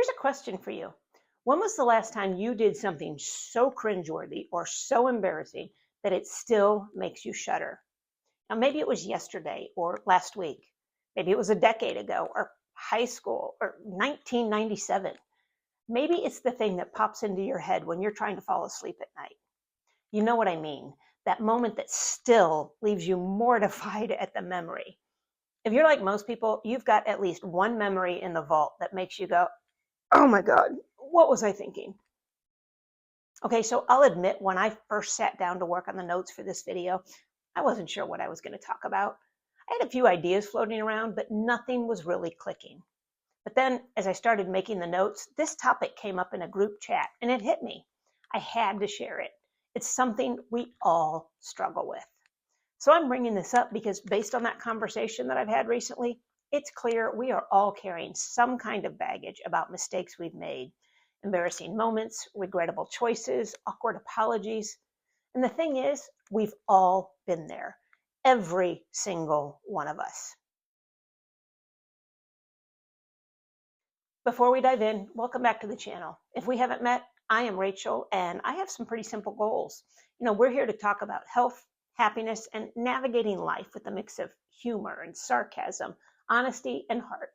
Here's a question for you. When was the last time you did something so cringeworthy or so embarrassing that it still makes you shudder? Now, maybe it was yesterday or last week. Maybe it was a decade ago or high school or 1997. Maybe it's the thing that pops into your head when you're trying to fall asleep at night. You know what I mean? That moment that still leaves you mortified at the memory. If you're like most people, you've got at least one memory in the vault that makes you go, oh my God, what was I thinking? Okay, so I'll admit when I first sat down to work on the notes for this video, I wasn't sure what I was going to talk about. I had a few ideas floating around, but nothing was really clicking. But then as I started making the notes, this topic came up in a group chat and it hit me. I had to share it. It's something we all struggle with. So I'm bringing this up because based on that conversation that I've had recently, it's clear we are all carrying some kind of baggage about mistakes we've made, embarrassing moments, regrettable choices, awkward apologies. And the thing is, we've all been there, every single one of us. Before we dive in, welcome back to the channel. If we haven't met, I am Rachel, and I have some pretty simple goals. We're here to talk about health, happiness, and navigating life with a mix of humor and sarcasm, honesty, and heart.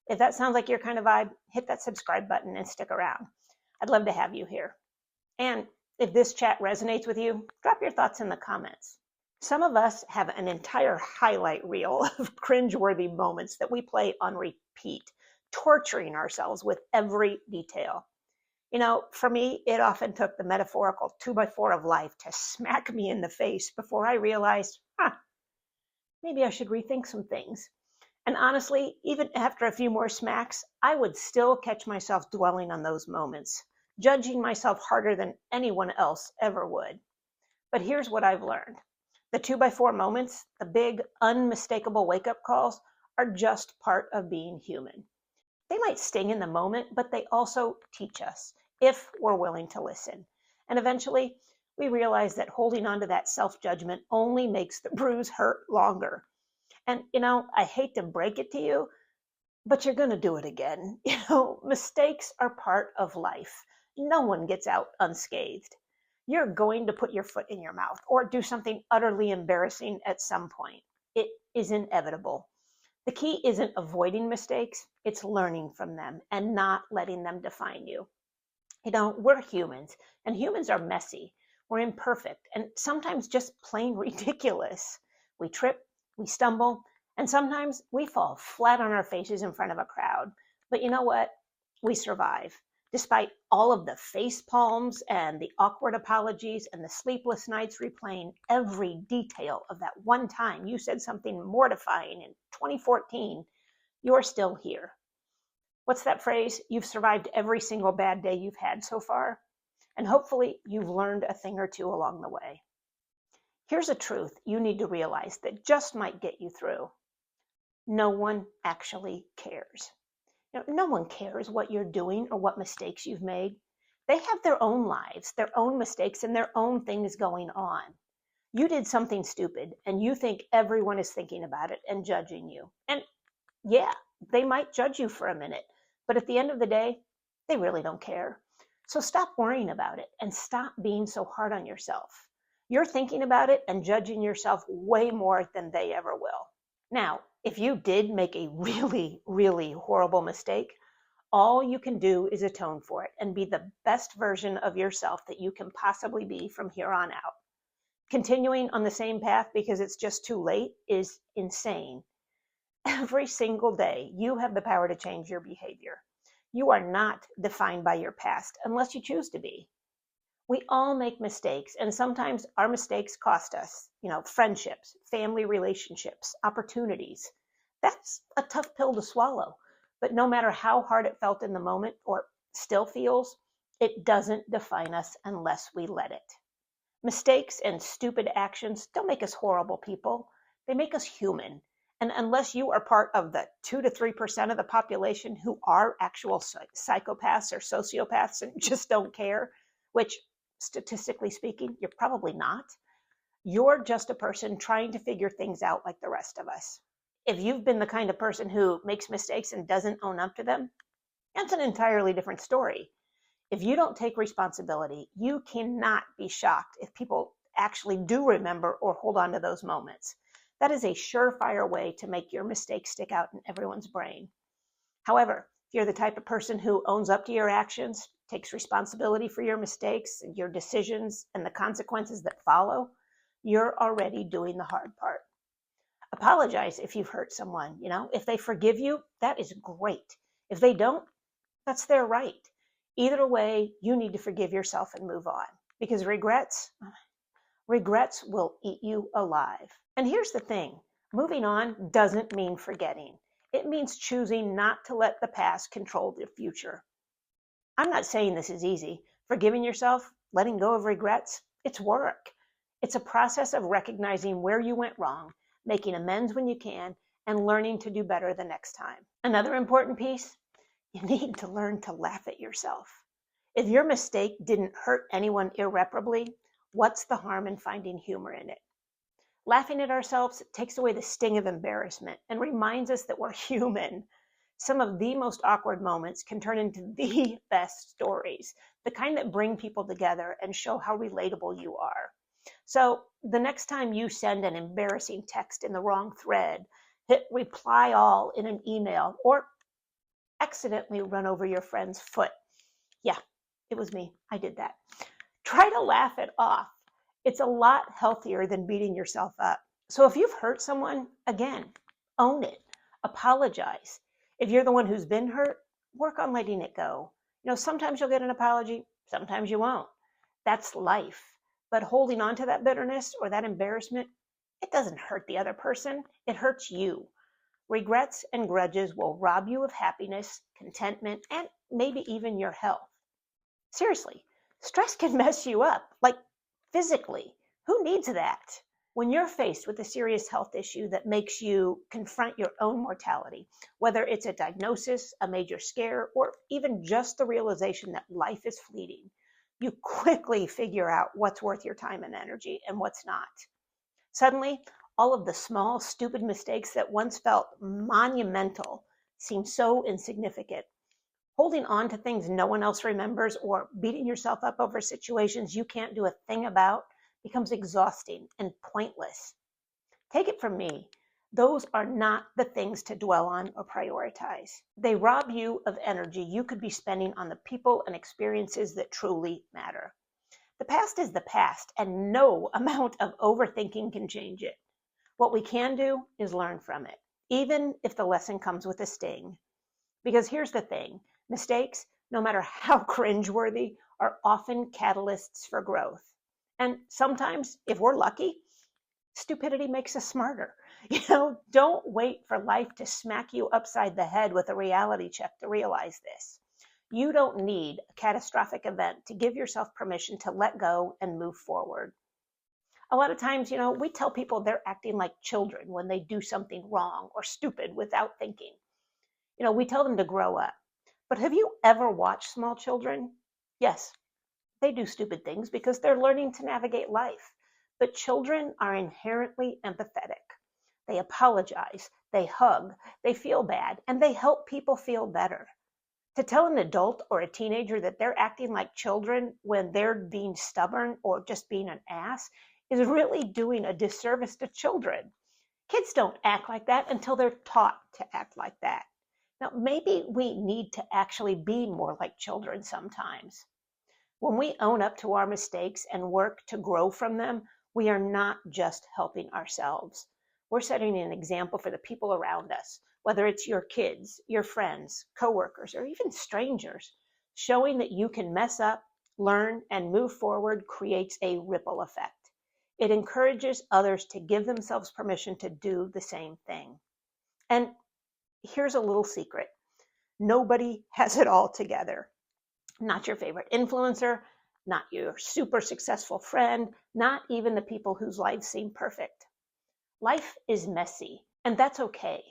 If that sounds like your kind of vibe, hit that subscribe button and stick around. I'd love to have you here. And if this chat resonates with you, drop your thoughts in the comments. Some of us have an entire highlight reel of cringeworthy moments that we play on repeat, torturing ourselves with every detail. For me, it often took the metaphorical 2x4 of life to smack me in the face before I realized, maybe I should rethink some things. And honestly, even after a few more smacks, I would still catch myself dwelling on those moments, judging myself harder than anyone else ever would. But here's what I've learned. The 2x4 moments, the big, unmistakable wake-up calls, are just part of being human. They might sting in the moment, but they also teach us if we're willing to listen. And eventually, we realize that holding on to that self-judgment only makes the bruise hurt longer. And, I hate to break it to you, but you're going to do it again. Mistakes are part of life. No one gets out unscathed. You're going to put your foot in your mouth or do something utterly embarrassing at some point. It is inevitable. The key isn't avoiding mistakes, it's learning from them and not letting them define you. We're humans, and humans are messy. We're imperfect, and sometimes just plain ridiculous. We trip, we stumble, and sometimes we fall flat on our faces in front of a crowd. But you know what? We survive. Despite all of the face palms and the awkward apologies and the sleepless nights replaying every detail of that one time you said something mortifying in 2014, you're still here. What's that phrase? You've survived every single bad day you've had so far. And hopefully you've learned a thing or two along the way. Here's a truth you need to realize that just might get you through. No one actually cares. No one cares what you're doing or what mistakes you've made. They have their own lives, their own mistakes, and their own things going on. You did something stupid, and you think everyone is thinking about it and judging you. And yeah, they might judge you for a minute, but at the end of the day, they really don't care. So stop worrying about it and stop being so hard on yourself. You're thinking about it and judging yourself way more than they ever will. Now, if you did make a really, really horrible mistake, all you can do is atone for it and be the best version of yourself that you can possibly be from here on out. Continuing on the same path because it's just too late is insane. Every single day, you have the power to change your behavior. You are not defined by your past unless you choose to be. We all make mistakes, and sometimes our mistakes cost us, friendships, family relationships, opportunities. That's a tough pill to swallow, but no matter how hard it felt in the moment or still feels, it doesn't define us unless we let it. Mistakes and stupid actions don't make us horrible people. They make us human. And unless you are part of the 2 to 3% of the population who are actual psychopaths or sociopaths and just don't care, which statistically speaking, you're probably not, you're just a person trying to figure things out like the rest of us. If you've been the kind of person who makes mistakes and doesn't own up to them, That's an entirely different story. If you don't take responsibility, you cannot be shocked if people actually do remember or hold on to those moments. That is a surefire way to make your mistakes stick out in everyone's brain. However, if you're the type of person who owns up to your actions, takes responsibility for your mistakes, your decisions, and the consequences that follow, you're already doing the hard part. Apologize if you've hurt someone. If they forgive you, that is great. If they don't, that's their right. Either way, you need to forgive yourself and move on, because regrets will eat you alive. And here's the thing, moving on doesn't mean forgetting. It means choosing not to let the past control the future. I'm not saying this is easy. Forgiving yourself, letting go of regrets, it's work. It's a process of recognizing where you went wrong, making amends when you can, and learning to do better the next time. Another important piece, you need to learn to laugh at yourself. If your mistake didn't hurt anyone irreparably, what's the harm in finding humor in it? Laughing at ourselves takes away the sting of embarrassment and reminds us that we're human. Some of the most awkward moments can turn into the best stories, the kind that bring people together and show how relatable you are. So the next time you send an embarrassing text in the wrong thread, hit reply all in an email, or accidentally run over your friend's foot. Yeah, it was me. I did that. Try to laugh it off. It's a lot healthier than beating yourself up. So if you've hurt someone, again, own it. Apologize. If you're the one who's been hurt, work on letting it go. Sometimes you'll get an apology, sometimes you won't. That's life. But holding on to that bitterness or that embarrassment, it doesn't hurt the other person. It hurts you. Regrets and grudges will rob you of happiness, contentment, and maybe even your health. Seriously, stress can mess you up, like physically. Who needs that? When you're faced with a serious health issue that makes you confront your own mortality, whether it's a diagnosis, a major scare, or even just the realization that life is fleeting, you quickly figure out what's worth your time and energy and what's not. Suddenly, all of the small, stupid mistakes that once felt monumental seem so insignificant. Holding on to things no one else remembers or beating yourself up over situations you can't do a thing about becomes exhausting and pointless. Take it from me, those are not the things to dwell on or prioritize. They rob you of energy you could be spending on the people and experiences that truly matter. The past is the past, and no amount of overthinking can change it. What we can do is learn from it, even if the lesson comes with a sting. Because here's the thing, mistakes, no matter how cringeworthy, are often catalysts for growth. And sometimes, if we're lucky, stupidity makes us smarter. Don't wait for life to smack you upside the head with a reality check to realize this. You don't need a catastrophic event to give yourself permission to let go and move forward. A lot of times, we tell people they're acting like children when they do something wrong or stupid without thinking. We tell them to grow up. But have you ever watched small children? Yes, they do stupid things because they're learning to navigate life. But children are inherently empathetic. They apologize, they hug, they feel bad, and they help people feel better. To tell an adult or a teenager that they're acting like children when they're being stubborn or just being an ass is really doing a disservice to children. Kids don't act like that until they're taught to act like that. Now, maybe we need to actually be more like children sometimes. When we own up to our mistakes and work to grow from them, we are not just helping ourselves. We're setting an example for the people around us, whether it's your kids, your friends, coworkers, or even strangers. Showing that you can mess up, learn, and move forward creates a ripple effect. It encourages others to give themselves permission to do the same thing. And here's a little secret. Nobody has it all together. Not your favorite influencer, not your super successful friend, not even the people whose lives seem perfect. Life is messy, and that's okay.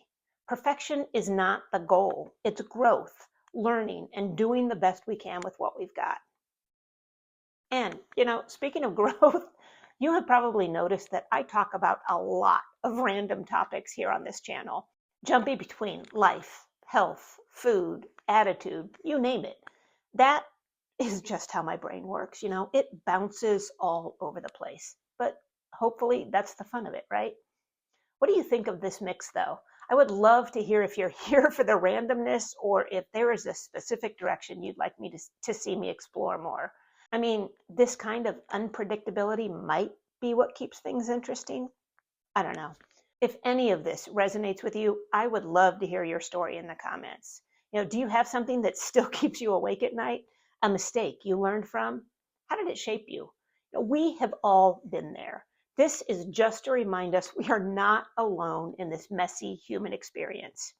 Perfection is not the goal. It's growth, learning, and doing the best we can with what we've got. And, speaking of growth, you have probably noticed that I talk about a lot of random topics here on this channel, jumping between life, health, food, attitude, you name it. That is just how my brain works. It bounces all over the place. But hopefully that's the fun of it, right? What do you think of this mix, though? I would love to hear if you're here for the randomness or if there is a specific direction you'd like me to see me explore more. I mean, this kind of unpredictability might be what keeps things interesting. I don't know. If any of this resonates with you, I would love to hear your story in the comments. Do you have something that still keeps you awake at night? A mistake you learned from? How did it shape you? We have all been there. This is just to remind us we are not alone in this messy human experience.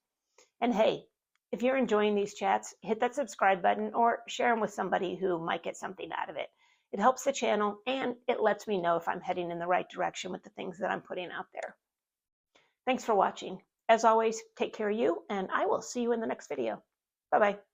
And hey, if you're enjoying these chats, hit that subscribe button or share them with somebody who might get something out of it. It helps the channel and it lets me know if I'm heading in the right direction with the things that I'm putting out there. Thanks for watching. As always, take care of you, and I will see you in the next video. Bye-bye.